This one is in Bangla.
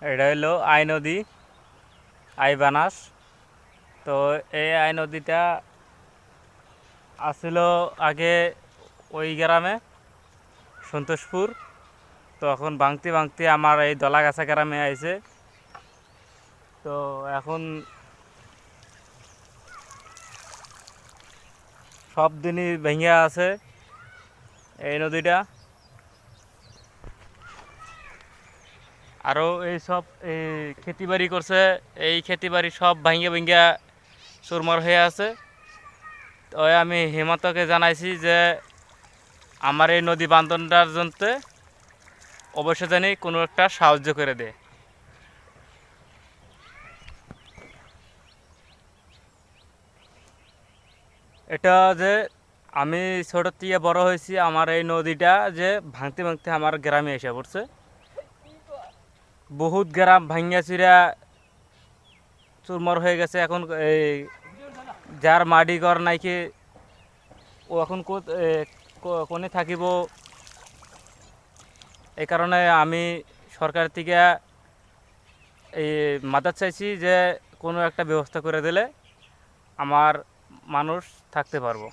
এটা হলো আই নদী, আই বানাস। তো এই আই নদীটা আসছিল আগে ওই গ্রামে, সন্তোষপুর। তো এখন ভাঙতে ভাঙতে আমার এই দলাগাছা গ্রামে আইছে। তো এখন সব দিনই ভেঙে আছে এই নদীটা। আরও এই সব এই খেতি বাড়ি করছে, এই খেতি বাড়ি সব ভাঙ্গে ভাঙ্গা চুরমার হয়ে আছে। তো আমি হিমন্তকে জানাইছি যে আমার এই নদী বান্ধনটার জন্য অবশ্যই জানি কোনো একটা সাহায্য করে দেয়। এটা যে আমি ছোট থেকে বড় হয়েছি, আমার এই নদীটা যে ভাঙতে ভাঙতে আমার গ্রামে এসে পড়ছে। বহুত গ্রাম ভাঙ্গা চিরা চুরমার হয়ে গেছে। এখন এই যার মাটি ঘর নাইকি ও এখন কোনে থাকিব। এই কারণে আমি সরকার থেকে এই মাদার চাইছি যে কোনো একটা ব্যবস্থা করে দিলে আমার মানুষ থাকতে পারবো।